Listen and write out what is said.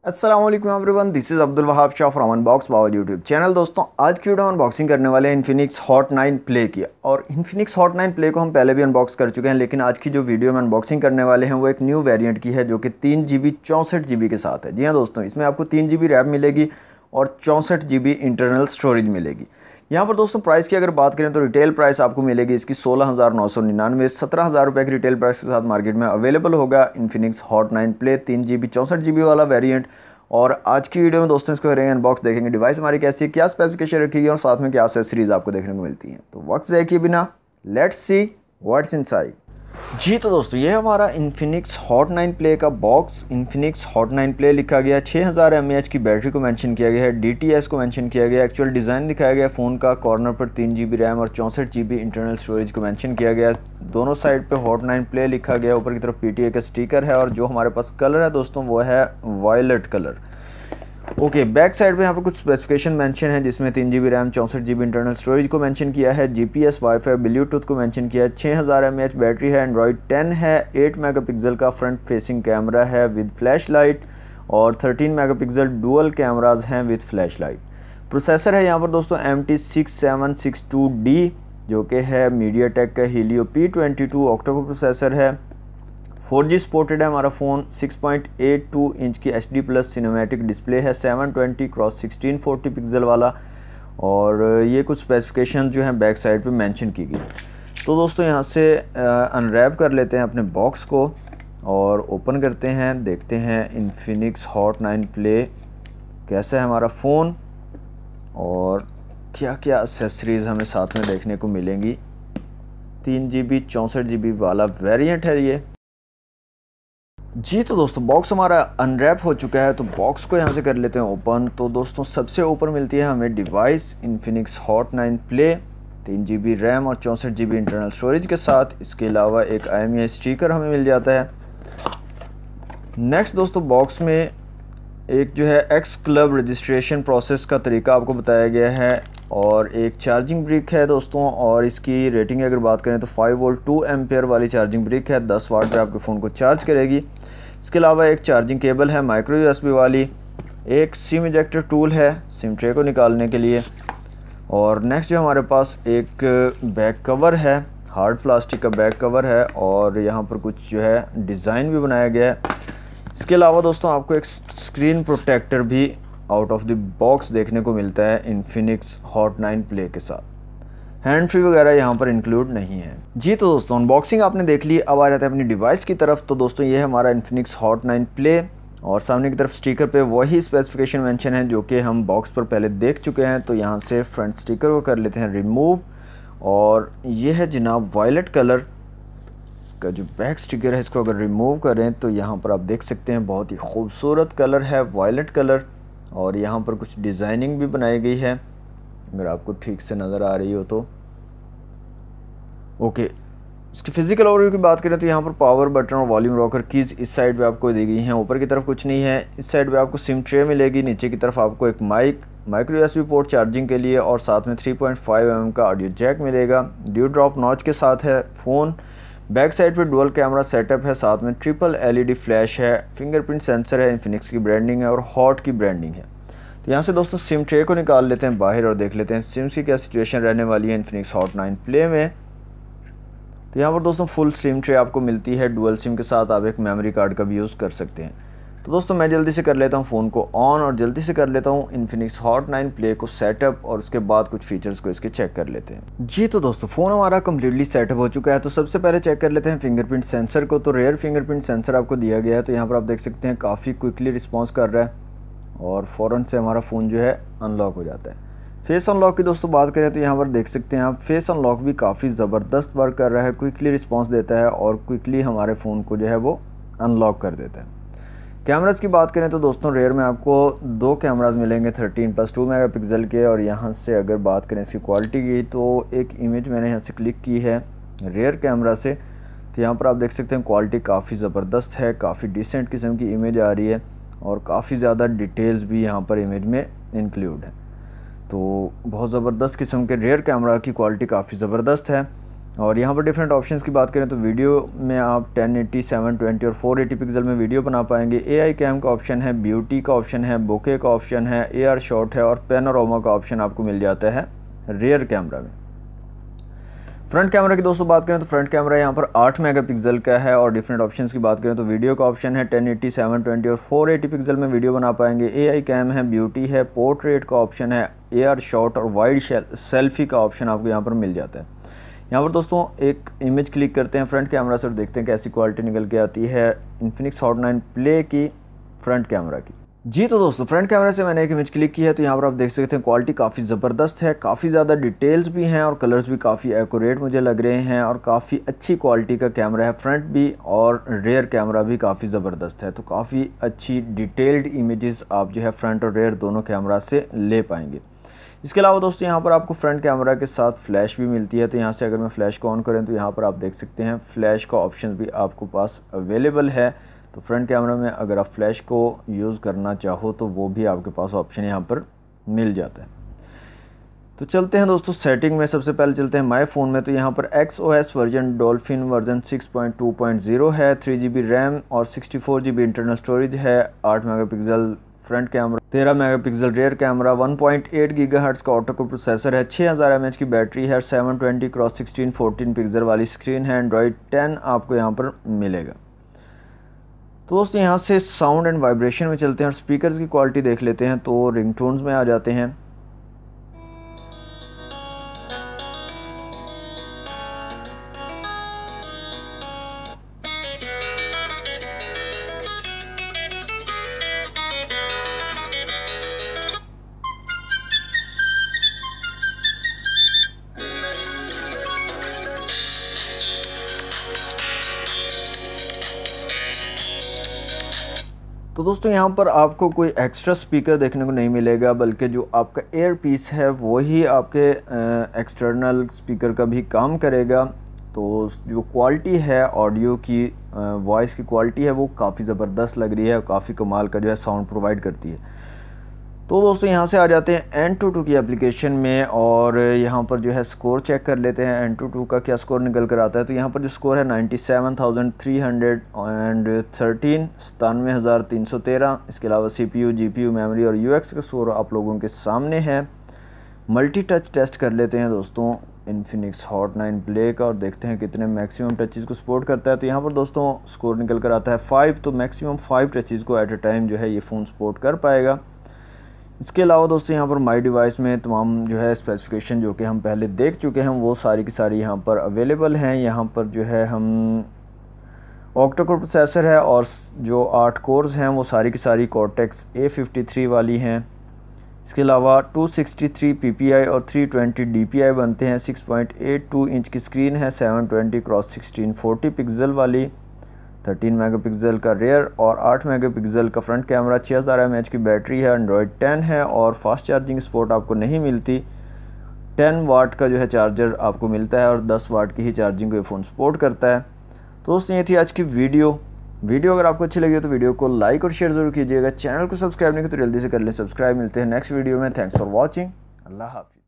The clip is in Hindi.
अस्सलाम वालेकुम everyone, this is Abdul Wahab Shah from unbox Bawal YouTube channel. दोस्तों, आज की वीडियो में अनबॉक्सिंग करने वाले हैं इन्फिनिक्स हॉट 9 प्ले की। और इन्फिनिक्स हॉट 9 प्ले को हम पहले भी अनबॉक्स कर चुके हैं, लेकिन आज की जो वीडियो में अनबॉक्सिंग करने वाले हैं वो एक न्यू वेरिएंट की है जो कि 3 GB 64 GB के साथ है। जी हाँ दोस्तों, इसमें आपको 3 GB रैम मिलेगी और 64 GB इंटरनल स्टोरेज मिलेगी। यहाँ पर दोस्तों प्राइस की अगर बात करें तो रिटेल प्राइस आपको मिलेगी इसकी 16,999, 17,000 रुपये की रिटेल प्राइस के साथ मार्केट में अवेलेबल होगा Infinix hot 9 play 3 GB 64 GB वाला वेरिएंट। और आज की वीडियो में दोस्तों इसको करेंगे अनबॉक्स, देखेंगे डिवाइस हमारी कैसी है, क्या स्पेसिफिकेशन रखी है और साथ में क्या एक्सेसरीज आपको देखने को मिलती हैं। तो वक्त ज़ाया किए बिना लेट्स सी व्हाट्स इनसाइड। जी तो दोस्तों, ये हमारा इन्फिनिक्स हॉट 9 प्ले का बॉक्स। इन्फिनिक्स हॉट 9 प्ले लिखा गया, 6000 mAh की बैटरी को मेंशन किया गया है, DTS को मेंशन किया गया, एक्चुअल डिज़ाइन दिखाया गया फ़ोन का, कॉर्नर पर 3 GB रैम और 64 GB इंटरनल स्टोरेज को मेंशन किया गया। दोनों साइड पे हॉट 9 प्ले लिखा गया, ऊपर की तरफ PTA का स्टिकर है और जो हमारे पास कलर है दोस्तों वो है violet colour. Okay, back side पे यहाँ पर कुछ स्पेसिफिकेशन मेंशन है जिसमें 3 GB RAM 64 GB internal storage को मेंशन किया है, GPS वाईफाई ब्लूटूथ को मेंशन किया है, 6000 mAh बैटरी है, एंड्रॉयड 10 है, 8 मेगापिक्सल का फ्रंट फेसिंग कैमरा है विद फ्लैश लाइट और 13 मेगापिक्सल डुअल कैमराज हैं विद फ्लैश लाइट। प्रोसेसर है यहाँ पर दोस्तों MT6762D जो कि है मीडियाटेक का हीलियो P22 ऑक्टा प्रोसेसर है। 4G सपोर्टेड है हमारा फ़ोन, 6.82 इंच की HD प्लस सिनेमैटिक डिस्प्ले है, 720x1640 पिक्सल वाला। और ये कुछ स्पेसिफिकेशन जो हैं बैक साइड पे मेंशन की गई। तो दोस्तों यहाँ से अनरैप कर लेते हैं अपने बॉक्स को और ओपन करते हैं, देखते हैं इन्फिनिक्स हॉट 9 प्ले कैसा है हमारा फ़ोन और क्या क्या एक्सेसरीज़ हमें साथ में देखने को मिलेंगी। 3 GB 64 GB वाला वेरिएंट है ये। जी तो दोस्तों, बॉक्स हमारा अनरैप हो चुका है, तो बॉक्स को यहाँ से कर लेते हैं ओपन। तो दोस्तों सबसे ऊपर मिलती है हमें device Infinix hot 9 play 3 GB RAM और 64 GB इंटरनल स्टोरेज के साथ। इसके अलावा एक IMEI स्टिकर हमें मिल जाता है। नेक्स्ट दोस्तों, बॉक्स में एक जो है एक्स क्लब रजिस्ट्रेशन प्रोसेस का तरीका आपको बताया गया है और एक चार्जिंग ब्रिक है दोस्तों। और इसकी रेटिंग अगर बात करें तो 5 वोल्ट 2 एम्पेयर वाली चार्जिंग ब्रिक है, 10 वाट पे आपके फ़ोन को चार्ज करेगी। इसके अलावा एक चार्जिंग केबल है माइक्रो USB वाली, एक सिम इजेक्टर टूल है सिम ट्रे को निकालने के लिए। और नेक्स्ट जो हमारे पास एक बैक कवर है, हार्ड प्लास्टिक का बैक कवर है और यहाँ पर कुछ जो है डिज़ाइन भी बनाया गया है। इसके अलावा दोस्तों आपको एक स्क्रीन प्रोटेक्टर भी आउट ऑफ द बॉक्स देखने को मिलता है इन्फिनिक्स हॉट 9 प्ले के साथ। हैंड फ्री वगैरह यहाँ पर इंक्लूड नहीं है। जी तो दोस्तों, अनबॉक्सिंग आपने देख ली, अब आ जाता है अपनी डिवाइस की तरफ। तो दोस्तों ये है हमारा इन्फिनिक्स हॉट 9 प्ले और सामने की तरफ स्टिकर पे वही स्पेसिफिकेशन मेंशन है जो कि हम बॉक्स पर पहले देख चुके हैं। तो यहाँ से फ्रंट स्टिकर को कर लेते हैं रिमूव और ये है जनाब वायलेट कलर। इसका जो बैक स्टिकर है इसको अगर रिमूव करें तो यहाँ पर आप देख सकते हैं बहुत ही खूबसूरत कलर है वायलेट कलर और यहाँ पर कुछ डिज़ाइनिंग भी बनाई गई है अगर आपको ठीक से नज़र आ रही हो तो। ओके, इसकी फिजिकल ओवरव्यू की बात करें तो यहाँ पर पावर बटन और वॉल्यूम रॉकर कीज़ इस साइड पे आपको दी गई हैं, ऊपर की तरफ कुछ नहीं है। इस साइड पे आपको सिम ट्रे मिलेगी, नीचे की तरफ आपको एक माइक्रो USB पोर्ट चार्जिंग के लिए और साथ में 3.5 mm का ऑडियो जैक मिलेगा। ड्यू ड्रॉप नॉच के साथ है फ़ोन। बैक साइड पे डुअल कैमरा सेटअप है, साथ में ट्रिपल LED फ्लैश है, फिंगरप्रिंट सेंसर है, इन्फिनिक्स की ब्रांडिंग है और हॉट की ब्रांडिंग है। तो यहाँ से दोस्तों सिम ट्रे को निकाल लेते हैं बाहर और देख लेते हैं सिम्स की क्या सिचुएशन रहने वाली है इन्फिनिक्स हॉट 9 प्ले में। तो यहाँ पर दोस्तों फुल सिम ट्रे आपको मिलती है, डुअल सिम के साथ आप एक मेमोरी कार्ड का भी यूज़ कर सकते हैं। तो दोस्तों मैं जल्दी से कर लेता हूँ फ़ोन को ऑन और जल्दी से कर लेता हूँ इन्फिनिक्स हॉट 9 प्ले को सेटअप और उसके बाद कुछ फीचर्स को इसके चेक कर लेते हैं। जी तो दोस्तों, फ़ोन हमारा कम्प्लीटली सेटअप हो चुका है। तो सबसे पहले चेक कर लेते हैं फिंगरप्रिंट सेंसर को। तो रेयर फिंगरप्रिंट सेंसर आपको दिया गया है, तो यहाँ पर आप देख सकते हैं काफ़ी क्विकली रिस्पॉन्स कर रहा है और फ़ौरन से हमारा फ़ोन जो है अनलॉक हो जाता है। फेस अनलॉक की दोस्तों बात करें तो यहाँ पर देख सकते हैं आप फेस अनलॉक भी काफ़ी ज़बरदस्त वर्क कर रहा है, क्विकली रिस्पांस देता है और क्विकली हमारे फ़ोन को जो है वो अनलॉक कर देता है। कैमरास की बात करें तो दोस्तों रेयर में आपको 2 कैमरास मिलेंगे 13+2 मेगापिक्सल के। और यहाँ से अगर बात करें इसकी क्वालिटी की तो एक इमेज मैंने यहाँ से क्लिक की है रेयर कैमरा से, तो यहाँ पर आप देख सकते हैं क्वालिटी काफ़ी ज़बरदस्त है, काफ़ी डिसेंट किस्म की इमेज आ रही है और काफ़ी ज़्यादा डिटेल्स भी यहाँ पर इमेज में इंक्लूड है। तो बहुत ज़बरदस्त किस्म के रेयर कैमरा की क्वालिटी काफ़ी ज़बरदस्त है। और यहाँ पर डिफरेंट ऑप्शंस की बात करें तो वीडियो में आप 1080, 720 और 480 पिक्सल में वीडियो बना पाएंगे। AI कैम का ऑप्शन है, ब्यूटी का ऑप्शन है, बोके का ऑप्शन है, AR शॉट है और पैनोरामा का ऑप्शन आपको मिल जाता है रियर कैमरा में। फ्रंट कैमरा की दोस्तों बात करें तो फ्रंट कैमरा यहाँ पर 8 मेगापिक्सल का है और डिफरेंट ऑप्शंस की बात करें तो वीडियो का ऑप्शन है, 1080, 720 और 480 पिक्सल में वीडियो बना पाएंगे। AI कैम है, ब्यूटी है, पोर्ट्रेट का ऑप्शन है, AR शॉट और वाइड सेल्फी का ऑप्शन आपको यहाँ पर मिल जाता है। यहाँ पर दोस्तों एक इमेज क्लिक करते हैं फ्रंट कैमरा से और देखते हैं कैसी क्वालिटी निकल के आती है इन्फिनिक्स हॉट 9 प्ले की फ्रंट कैमरा की। जी तो दोस्तों फ्रंट कैमरा से मैंने एक इमेज क्लिक की है तो यहाँ पर आप देख सकते हैं क्वालिटी काफ़ी ज़बरदस्त है, काफ़ी ज़्यादा डिटेल्स भी हैं और कलर्स भी काफ़ी एक्यूरेट मुझे लग रहे हैं और काफ़ी अच्छी क्वालिटी का कैमरा है। फ्रंट भी और रेयर कैमरा भी काफ़ी ज़बरदस्त है, तो काफ़ी अच्छी डिटेल्ड इमेजेस आप जो है फ्रंट और रेयर दोनों कैमरा से ले पाएंगे। इसके अलावा दोस्तों यहाँ पर आपको फ्रंट कैमरा के साथ फ्लैश भी मिलती है, तो यहाँ से अगर मैं फ्लैश को ऑन करें तो यहाँ पर आप देख सकते हैं फ्लैश का ऑप्शन भी आपको पास अवेलेबल है। तो फ्रंट कैमरा में अगर आप फ्लैश को यूज़ करना चाहो तो वो भी आपके पास ऑप्शन यहाँ पर मिल जाता है। तो चलते हैं दोस्तों सेटिंग में, सबसे पहले चलते हैं माय फ़ोन में। तो यहाँ पर XOS वर्जन डॉल्फिन वर्जन 6.2.0 है, 3GB रैम और 64GB इंटरनल स्टोरेज है, 8 megapixel front camera, 13 megapixel rare camera, 1.8 gigahertz का ऑक्टा कोर प्रोसेसर है, 6000 mAh की बैटरी है, 720x16 14 पिक्सल वाली स्क्रीन है, एंड्रॉयड 10 आपको यहाँ पर मिलेगा। तो दोस्तों यहाँ से साउंड एंड वाइब्रेशन में चलते हैं और स्पीकर्स की क्वालिटी देख लेते हैं। तो रिंगटोन्स में आ जाते हैं। तो दोस्तों यहाँ पर आपको कोई एक्स्ट्रा स्पीकर देखने को नहीं मिलेगा, बल्कि जो आपका एयर पीस है वही आपके एक्सटर्नल स्पीकर का भी काम करेगा। तो जो क्वालिटी है ऑडियो की, वॉइस की क्वालिटी है वो काफ़ी ज़बरदस्त लग रही है, काफ़ी कमाल का जो है साउंड प्रोवाइड करती है। तो दोस्तों यहाँ से आ जाते हैं Antutu की एप्लीकेशन में और यहाँ पर जो है स्कोर चेक कर लेते हैं Antutu का क्या स्कोर निकल कर आता है। तो यहाँ पर जो स्कोर है 97,313, 97,313। इसके अलावा CPU, GPU, मेमोरी और UX का स्कोर आप लोगों के सामने है। मल्टी टच टेस्ट कर लेते हैं दोस्तों इन्फिनिक्स हॉट 9 प्ले का और देखते हैं कितने मैक्सिमम टचेज़ को सपोर्ट करता है। तो यहाँ पर दोस्तों स्कोर निकल कर आता है 5, तो मैक्सिमम 5 टचेज़ को एट अ टाइम जो है ये फ़ोन सपोर्ट कर पाएगा। इसके अलावा दोस्तों यहाँ पर माई डिवाइस में तमाम जो है स्पेसिफिकेशन जो कि हम पहले देख चुके हैं वो सारी की सारी यहाँ पर अवेलेबल हैं। यहाँ पर जो है हम ऑक्टा कोर प्रोसेसर है और जो 8 कोर्स हैं वो सारी की सारी कॉर्टेक्स A53 वाली हैं। इसके अलावा 263 PPI और 320 DPI बनते हैं। 6.82 इंच की स्क्रीन है, 720x16 40 पिक्सल वाली, 13 मेगापिक्सल का रेयर और 8 मेगापिक्सल का फ्रंट कैमरा, 6000 mAh की बैटरी है, एंड्रॉयड 10 है और फास्ट चार्जिंग सपोर्ट आपको नहीं मिलती। 10 वाट का जो है चार्जर आपको मिलता है और 10 वाट की ही चार्जिंग को ये फ़ोन सपोर्ट करता है। तो दोस्तों ये थी आज की वीडियो अगर आपको अच्छी लगी तो वीडियो को लाइक और शेयर ज़रूर कीजिएगा। चैनल को सब्सक्राइब नहीं किया तो जल्दी से कर लें सब्सक्राइब। मिलते हैं नेक्स्ट वीडियो में। Thanks for watching. अल्लाह हाफिज़।